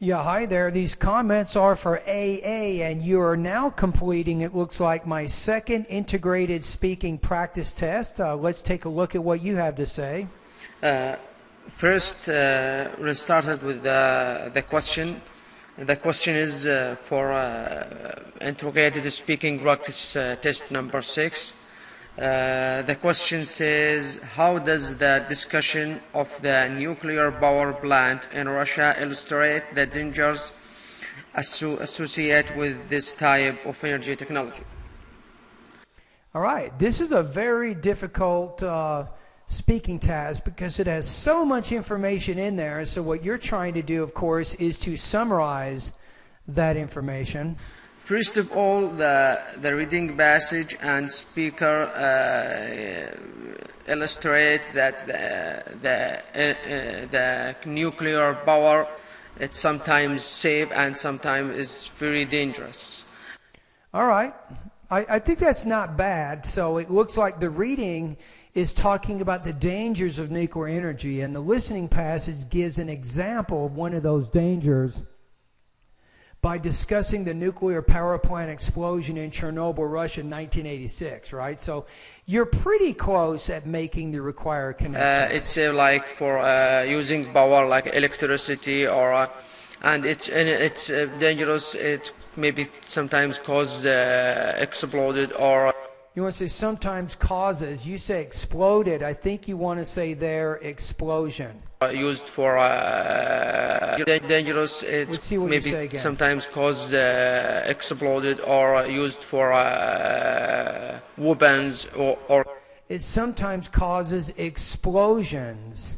Yeah, hi there. These comments are for AA, and you are now completing, it looks like, my second integrated speaking practice test. Let's take a look at what you have to say. First, we started with the question. The question is for integrated speaking practice test number 6. The question says, how does the discussion of the nuclear power plant in Russia illustrate the dangers associated with this type of energy technology? All right, this is a very difficult speaking task because it has so much information in there. So what you're trying to do, of course, is to summarize that information. First of all, the reading passage and speaker illustrate that the nuclear power, it's sometimes safe and sometimes is very dangerous. All right. I think that's not bad. So it looks like the reading is talking about the dangers of nuclear energy, and the listening passage gives an example of one of those dangers by discussing the nuclear power plant explosion in Chernobyl, Russia in 1986, right? So you're pretty close at making the required connections. It's like for using power like electricity, or and it's dangerous. It maybe sometimes cause exploded, or you want to say sometimes causes. You say exploded. I think you want to say there explosion. Used for dangerous. Let's see what maybe you say again. Sometimes caused exploded, or used for weapons, or it sometimes causes explosions,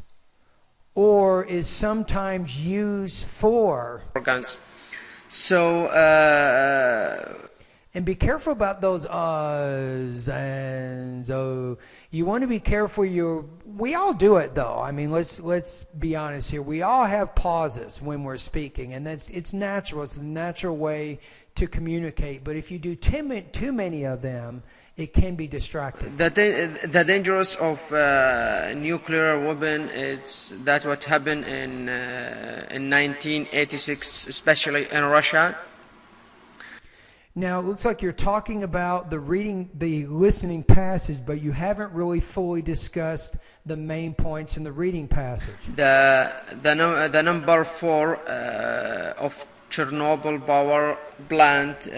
or is sometimes used for guns. So and be careful about those uhs and so. You want to be careful. We all do it though. I mean, let's be honest here. We all have pauses when we're speaking, and it's natural. It's the natural way to communicate. But if you do too many of them, it can be distracting. The dangers of nuclear weapon is that what happened in 1986, especially in Russia. Now, it looks like you're talking about the listening passage, but you haven't really fully discussed the main points in the reading passage. The number 4 of Chernobyl power plant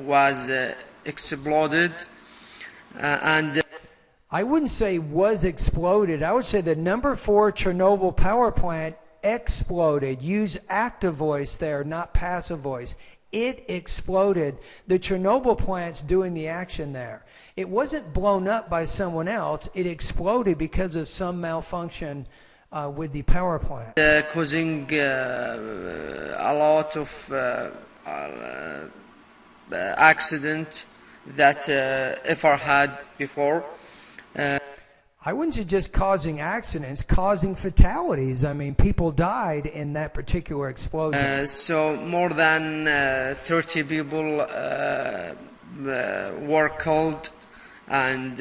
was exploded, and I wouldn't say was exploded. I would say the number 4 Chernobyl power plant exploded. Use active voice there, not passive voice. It exploded. The Chernobyl plant's doing the action there. It wasn't blown up by someone else. It exploded because of some malfunction with the power plant. Causing a lot of accidents that ever had before. I wouldn't say just causing accidents, causing fatalities. I mean, people died in that particular explosion. So more than 30 people were killed, and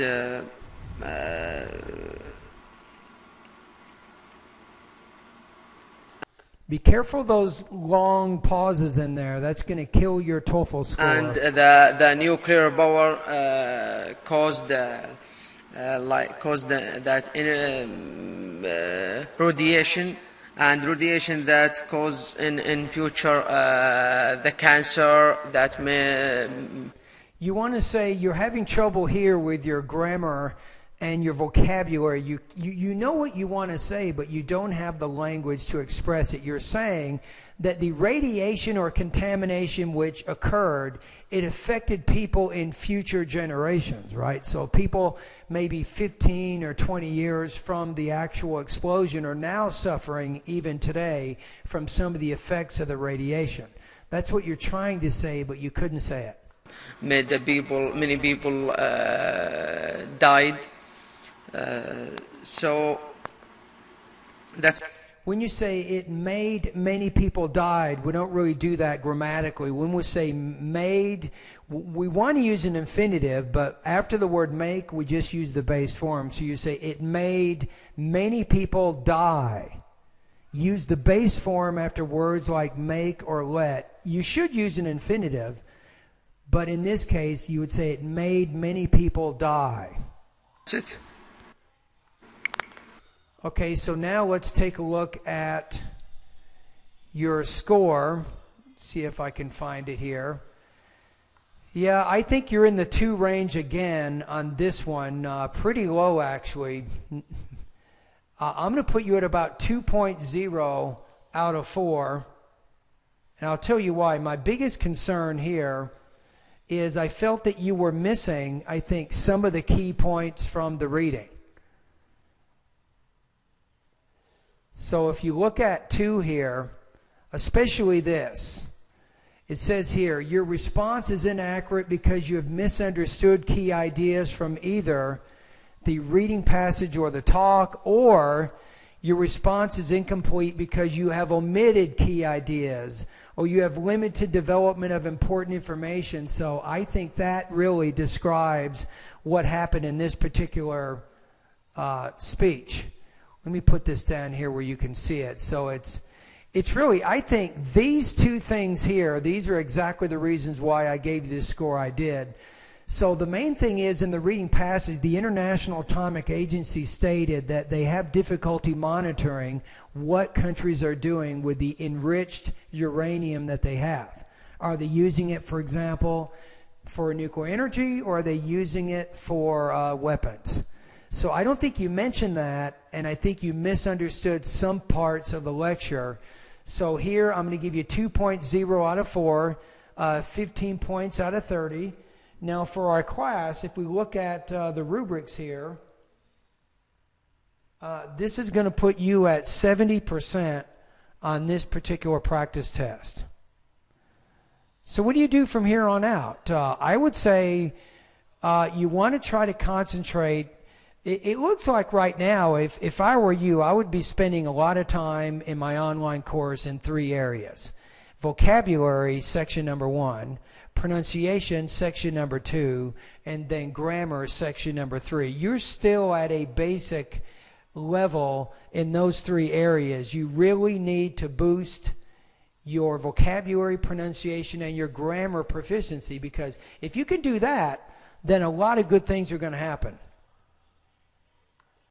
be careful those long pauses in there. That's going to kill your TOEFL score. And the nuclear power caused radiation, and radiation that cause in future the cancer that may. You want to say you're having trouble here with your grammar and your vocabulary. You know what you want to say, but you don't have the language to express it. You're saying that the radiation or contamination which occurred, it affected people in future generations, right? So people maybe 15 or 20 years from the actual explosion are now suffering, even today, from some of the effects of the radiation. That's what you're trying to say, but you couldn't say it. Many people died. So that's. When you say it made many people died, we don't really do that grammatically. When we say made, we want to use an infinitive, but after the word make, we just use the base form. So you say it made many people die. use the base form after words like make or let. You should use an infinitive, but in this case, you would say it made many people die. That's it. Okay, so now let's take a look at your score. See if I can find it here. Yeah, I think you're in the 2 range again on this one. Pretty low, actually. I'm going to put you at about 2.0 out of 4. And I'll tell you why. My biggest concern here is I felt that you were missing, I think, some of the key points from the reading. So if you look at 2 here, especially this, it says here, your response is inaccurate because you have misunderstood key ideas from either the reading passage or the talk, or your response is incomplete because you have omitted key ideas, or you have limited development of important information. So I think that really describes what happened in this particular speech. Let me put this down here where you can see it. So it's really, I think these 2 things here, these are exactly the reasons why I gave you the score I did. So the main thing is, in the reading passage, the International Atomic Agency stated that they have difficulty monitoring what countries are doing with the enriched uranium that they have. Are they using it, for example, for nuclear energy, or are they using it for weapons? So I don't think you mentioned that, and I think you misunderstood some parts of the lecture. So here I'm going to give you 2.0 out of 4, 15 points out of 30. Now for our class, if we look at the rubrics here, this is going to put you at 70% on this particular practice test. So what do you do from here on out? I would say you want to try to concentrate. It looks like right now, if I were you, I would be spending a lot of time in my online course in 3 areas. Vocabulary, section number 1. Pronunciation, section number 2. And then grammar, section number 3. You're still at a basic level in those 3 areas. You really need to boost your vocabulary, pronunciation, and your grammar proficiency, because if you can do that, then a lot of good things are going to happen.